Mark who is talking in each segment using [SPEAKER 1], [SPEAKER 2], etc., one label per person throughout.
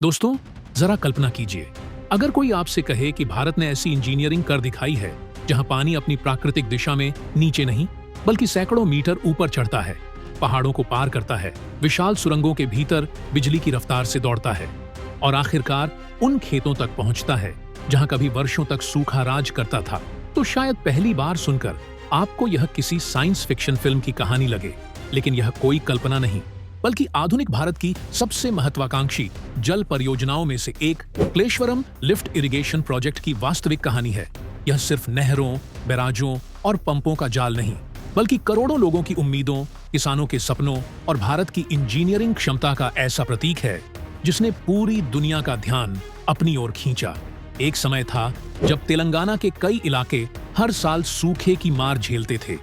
[SPEAKER 1] दोस्तों, जरा कल्पना कीजिए, अगर कोई आपसे कहे कि भारत ने ऐसी इंजीनियरिंग कर दिखाई है जहां पानी अपनी प्राकृतिक दिशा में नीचे नहीं बल्कि सैकड़ों मीटर ऊपर चढ़ता है, पहाड़ों को पार करता है, विशाल सुरंगों के भीतर बिजली की रफ्तार से दौड़ता है और आखिरकार उन खेतों तक पहुंचता है जहां कभी वर्षों तक सूखा राज करता था, तो शायद पहली बार सुनकर आपको यह किसी साइंस फिक्शन फिल्म की कहानी लगे। लेकिन यह कोई कल्पना नहीं बल्कि आधुनिक भारत की सबसे महत्वाकांक्षी जल परियोजनाओं में से एक क्लेश्वरम लिफ्ट इरिगेशन प्रोजेक्ट की वास्तविक कहानी है। यह सिर्फ नहरों, बैराजों और पंपों का जाल नहीं, बल्कि करोड़ों लोगों की उम्मीदों, किसानों के सपनों और भारत की इंजीनियरिंग क्षमता का ऐसा प्रतीक है जिसने पूरी दुनिया का ध्यान अपनी ओर खींचा। एक समय था जब तेलंगाना के कई इलाके हर साल सूखे की मार झेलते थे।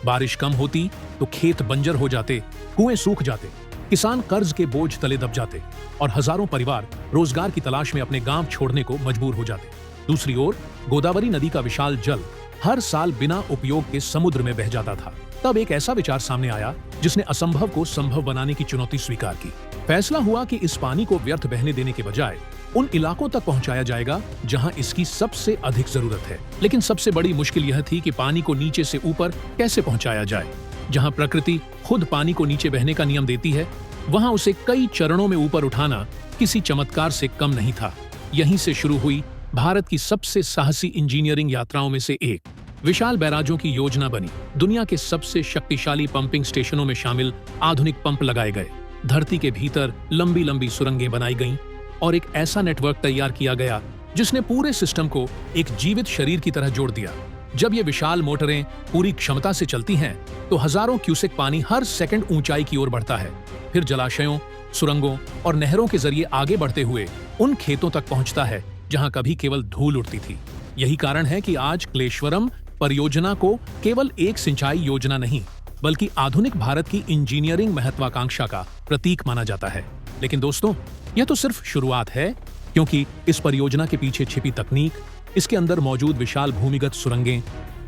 [SPEAKER 1] बारिश कम होती तो खेत बंजर हो जाते, कुएं सूख जाते, किसान कर्ज के बोझ तले दब जाते और हजारों परिवार रोजगार की तलाश में अपने गांव छोड़ने को मजबूर हो जाते। दूसरी ओर गोदावरी नदी का विशाल जल हर साल बिना उपयोग के समुद्र में बह जाता था। तब एक ऐसा विचार सामने आया जिसने असंभव को संभव बनाने की चुनौती स्वीकार की। फैसला हुआ कि इस पानी को व्यर्थ बहने देने के बजाय उन इलाकों तक पहुंचाया जाएगा जहां इसकी सबसे अधिक जरूरत है। लेकिन सबसे बड़ी मुश्किल यह थी कि पानी को नीचे से ऊपर कैसे पहुंचाया जाए। जहां प्रकृति खुद पानी को नीचे बहने का नियम देती है, वहां उसे कई चरणों में ऊपर उठाना किसी चमत्कार से कम नहीं था। यहीं से शुरू हुई भारत की सबसे साहसी इंजीनियरिंग यात्राओं में से एक। विशाल बैराजों की योजना बनी, दुनिया के सबसे शक्तिशाली पंपिंग स्टेशनों में शामिल आधुनिक पंप लगाए गए, धरती के भीतर लंबी लंबी सुरंगें बनाई गईं और एक ऐसा नेटवर्क तैयार किया गया जिसने पूरे सिस्टम को एक जीवित शरीर की तरह जोड़ दिया। जब ये विशाल मोटरें पूरी क्षमता से चलती हैं, तो हजारों क्यूसेक पानी हर सेकंड ऊंचाई की ओर बढ़ता है, फिर जलाशयों, सुरंगों और नहरों के जरिए आगे बढ़ते हुए उन खेतों तक पहुंचता है जहां कभी केवल धूल उड़ती थी। यही कारण है कि आज क्लेश्वरम परियोजना को केवल एक सिंचाई योजना नहीं बल्कि आधुनिक भारत की इंजीनियरिंग महत्वाकांक्षा का प्रतीक माना जाता है। लेकिन दोस्तों, यह तो सिर्फ शुरुआत है, क्योंकि इस परियोजना के पीछे छिपी तकनीक, इसके अंदर मौजूद विशाल भूमिगत सुरंगें,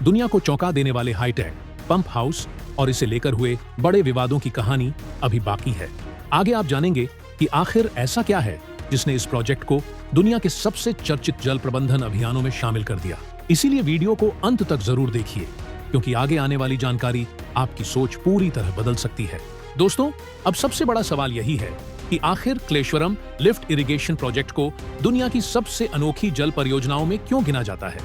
[SPEAKER 1] दुनिया को चौंका देने वाले हाईटेक पंप हाउस और इसे लेकर हुए बड़े विवादों की कहानी अभी बाकी है। आगे आप जानेंगे कि आखिर ऐसा क्या है जिसने इस प्रोजेक्ट को दुनिया के सबसे चर्चित जल प्रबंधन अभियानों में शामिल कर दिया। इसीलिए वीडियो को अंत तक जरूर देखिए, क्योंकि आगे आने वाली जानकारी आपकी सोच पूरी तरह बदल सकती है। दोस्तों, अब सबसे बड़ा सवाल यही है कि आखिर क्लेश्वरम लिफ्ट इरिगेशन प्रोजेक्ट को दुनिया की सबसे अनोखी जल परियोजनाओं में क्यों गिना जाता है।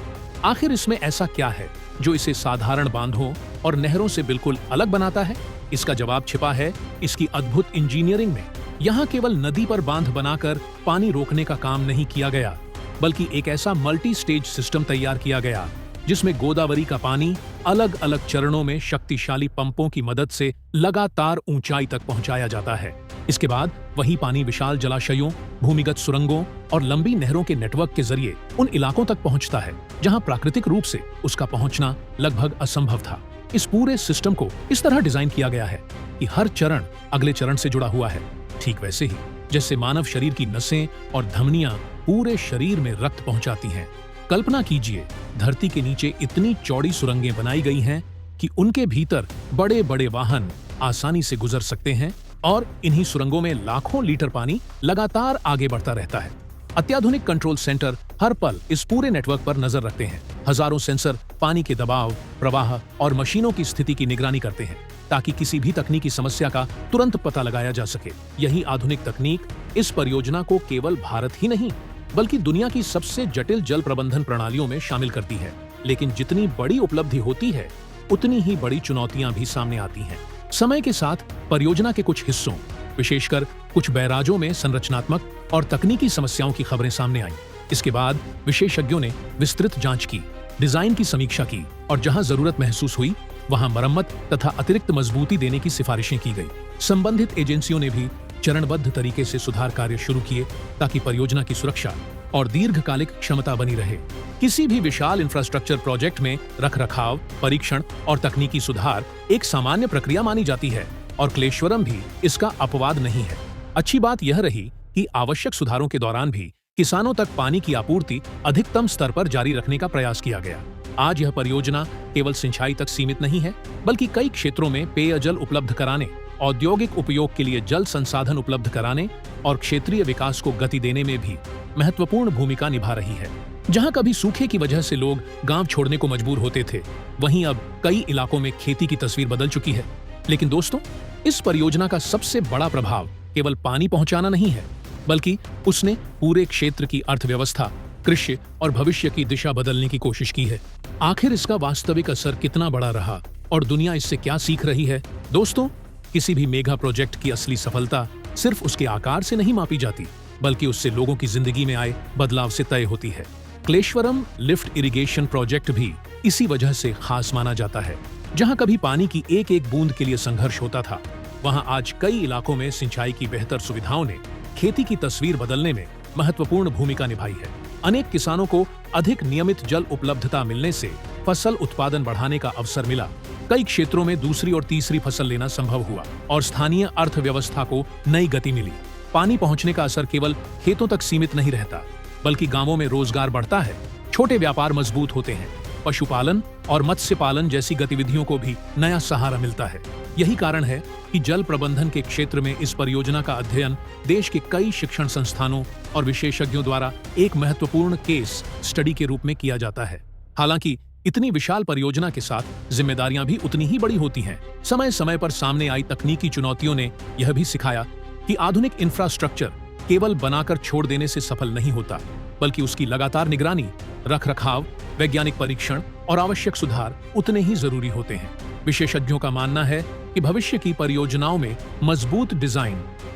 [SPEAKER 1] आखिर इसमें ऐसा क्या है जो इसे साधारण बांधों और नहरों से बिल्कुल अलग बनाता है। इसका जवाब छिपा है इसकी अद्भुत इंजीनियरिंग में। यहाँ केवल नदी पर बांध बनाकर पानी रोकने का काम नहीं किया गया, बल्कि एक ऐसा मल्टी स्टेज सिस्टम तैयार किया गया जिसमें गोदावरी का पानी अलग अलग चरणों में शक्तिशाली पंपों की मदद से लगातार ऊंचाई तक पहुंचाया जाता है। इसके बाद वही पानी विशाल जलाशयों, भूमिगत सुरंगों और लंबी नहरों के नेटवर्क के जरिए उन इलाकों तक पहुंचता है जहां प्राकृतिक रूप से उसका पहुंचना लगभग असंभव था। इस पूरे सिस्टम को इस तरह डिजाइन किया गया है कि हर चरण अगले चरण से जुड़ा हुआ है, ठीक वैसे ही जैसे मानव शरीर की नसें और धमनियां पूरे शरीर में रक्त पहुंचाती हैं। कल्पना कीजिए, धरती के नीचे इतनी चौड़ी सुरंगें बनाई गई हैं कि उनके भीतर बड़े बड़े वाहन आसानी से गुजर सकते हैं और इन्हीं सुरंगों में लाखों लीटर पानी लगातार आगे बढ़ता रहता है। अत्याधुनिक कंट्रोल सेंटर हर पल इस पूरे नेटवर्क पर नजर रखते हैं। हजारों सेंसर पानी के दबाव, प्रवाह और मशीनों की स्थिति की निगरानी करते हैं ताकि किसी भी तकनीकी समस्या का तुरंत पता लगाया जा सके। यही आधुनिक तकनीक इस परियोजना को केवल भारत ही नहीं बल्कि दुनिया की सबसे जटिल जल प्रबंधन प्रणालियों में शामिल करती है। लेकिन जितनी बड़ी उपलब्धि होती है, उतनी ही बड़ी चुनौतियां भी सामने आती हैं। समय के साथ परियोजना के कुछ हिस्सों, विशेषकर कुछ बैराजों में संरचनात्मक और तकनीकी समस्याओं की खबरें सामने आईं। इसके बाद विशेषज्ञों ने विस्तृत जांच की, डिजाइन की समीक्षा की और जहां जरूरत महसूस हुई वहां मरम्मत तथा अतिरिक्त मजबूती देने की सिफारिशें की गई। संबंधित एजेंसियों ने भी चरणबद्ध तरीके से सुधार कार्य शुरू किए ताकि परियोजना की सुरक्षा और दीर्घकालिक क्षमता बनी रहे। किसी भी विशाल इंफ्रास्ट्रक्चर प्रोजेक्ट में रखरखाव, परीक्षण और तकनीकी सुधार एक सामान्य प्रक्रिया मानी जाती है और क्लेश्वरम भी इसका अपवाद नहीं है। अच्छी बात यह रही कि आवश्यक सुधारों के दौरान भी किसानों तक पानी की आपूर्ति अधिकतम स्तर पर जारी रखने का प्रयास किया गया। आज यह परियोजना केवल सिंचाई तक सीमित नहीं है, बल्कि कई क्षेत्रों में पेयजल उपलब्ध कराने औद्योगिक उपयोग के लिए जल संसाधन उपलब्ध कराने और क्षेत्रीय विकास को गति देने में भी महत्वपूर्ण भूमिका निभा रही है। जहां कभी सूखे की वजह से लोग गांव छोड़ने को मजबूर होते थे, वहीं अब कई इलाकों में खेती की तस्वीर बदल चुकी है। लेकिन दोस्तों, इस परियोजना का सबसे बड़ा प्रभाव केवल पानी पहुंचाना नहीं है, बल्कि उसने पूरे क्षेत्र की अर्थव्यवस्था, कृषि और भविष्य की दिशा बदलने की कोशिश की है। आखिर इसका वास्तविक असर कितना बड़ा रहा और दुनिया इससे क्या सीख रही है? दोस्तों, किसी भी मेगा प्रोजेक्ट की असली सफलता सिर्फ उसके आकार से नहीं मापी जाती, बल्कि उससे लोगों की जिंदगी में आए बदलाव से तय होती है। क्लेश्वरम लिफ्ट इरिगेशन प्रोजेक्ट भी इसी वजह से खास माना जाता है। जहां कभी पानी की एक एक बूंद के लिए संघर्ष होता था, वहां आज कई इलाकों में सिंचाई की बेहतर सुविधाओं ने खेती की तस्वीर बदलने में महत्वपूर्ण भूमिका निभाई है। अनेक किसानों को अधिक नियमित जल उपलब्धता मिलने से फसल उत्पादन बढ़ाने का अवसर मिला। कई क्षेत्रों में दूसरी और तीसरी फसल लेना संभव हुआ और स्थानीय अर्थव्यवस्था को नई गति मिली। पानी पहुंचने का असर केवल खेतों तक सीमित नहीं रहता, बल्कि गांवों में रोजगार बढ़ता है, छोटे व्यापार मजबूत होते हैं, पशुपालन और मत्स्य पालन जैसी गतिविधियों को भी नया सहारा मिलता है। यही कारण है कि जल प्रबंधन के क्षेत्र में इस परियोजना का अध्ययन देश के कई शिक्षण संस्थानों और विशेषज्ञों द्वारा एक महत्वपूर्ण केस स्टडी के रूप में किया जाता है। हालांकि इतनी विशाल परियोजना के साथ जिम्मेदारियां भी उतनी ही बड़ी होती हैं। समय समय पर सामने आई तकनीकी चुनौतियों ने यह भी सिखाया कि आधुनिक इंफ्रास्ट्रक्चर केवल बनाकर छोड़ देने से सफल नहीं होता, बल्कि उसकी लगातार निगरानी, रखरखाव, वैज्ञानिक परीक्षण और आवश्यक सुधार उतने ही जरूरी होते हैं। विशेषज्ञों का मानना है कि भविष्य की परियोजनाओं में मजबूत डिजाइन,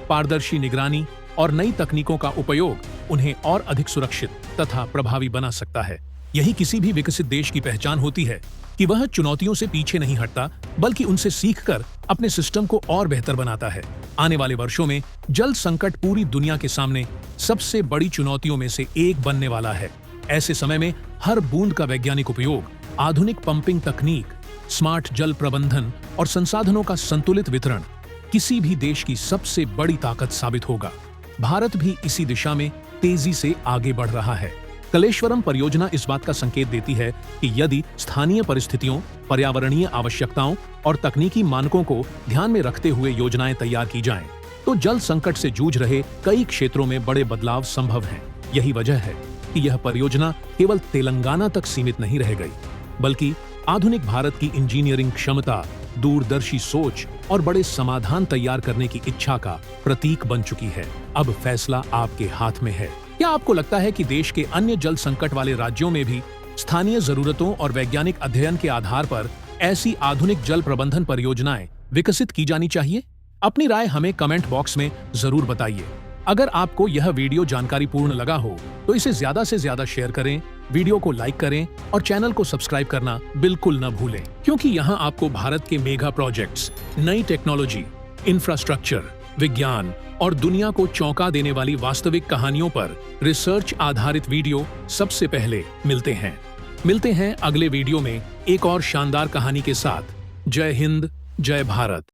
[SPEAKER 1] पारदर्शी निगरानी और नई तकनीकों का उपयोग उन्हें और अधिक सुरक्षित तथा प्रभावी बना सकता है। यही किसी भी विकसित देश की पहचान होती है कि वह चुनौतियों से पीछे नहीं हटता, बल्कि उनसे सीखकर अपने सिस्टम को और बेहतर बनाता है। आने वाले वर्षों में जल संकट पूरी दुनिया के सामने सबसे बड़ी चुनौतियों में से एक बनने वाला है। ऐसे समय में हर बूंद का वैज्ञानिक उपयोग, आधुनिक पंपिंग तकनीक, स्मार्ट जल प्रबंधन और संसाधनों का संतुलित वितरण किसी भी देश की सबसे बड़ी ताकत साबित होगा। भारत भी इसी दिशा में तेजी से आगे बढ़ रहा है। कलेश्वरम परियोजना इस बात का संकेत देती है कि यदि स्थानीय परिस्थितियों, पर्यावरणीय आवश्यकताओं और तकनीकी मानकों को ध्यान में रखते हुए योजनाएं तैयार की जाएं, तो जल संकट से जूझ रहे कई क्षेत्रों में बड़े बदलाव संभव हैं। यही वजह है कि यह परियोजना केवल तेलंगाना तक सीमित नहीं रह गई, बल्कि आधुनिक भारत की इंजीनियरिंग क्षमता, दूरदर्शी सोच और बड़े समाधान तैयार करने की इच्छा का प्रतीक बन चुकी है। अब फैसला आपके हाथ में है। क्या आपको लगता है कि देश के अन्य जल संकट वाले राज्यों में भी स्थानीय जरूरतों और वैज्ञानिक अध्ययन के आधार पर ऐसी आधुनिक जल प्रबंधन परियोजनाएं विकसित की जानी चाहिए? अपनी राय हमें कमेंट बॉक्स में जरूर बताइए। अगर आपको यह वीडियो जानकारीपूर्ण लगा हो तो इसे ज्यादा से ज्यादा शेयर करें, वीडियो को लाइक करें और चैनल को सब्सक्राइब करना बिल्कुल न भूलें, क्योंकि यहाँ आपको भारत के मेगा प्रोजेक्ट्स, नई टेक्नोलॉजी, इंफ्रास्ट्रक्चर, विज्ञान और दुनिया को चौंका देने वाली वास्तविक कहानियों पर रिसर्च आधारित वीडियो सबसे पहले मिलते हैं अगले वीडियो में एक और शानदार कहानी के साथ। जय हिंद, जय भारत।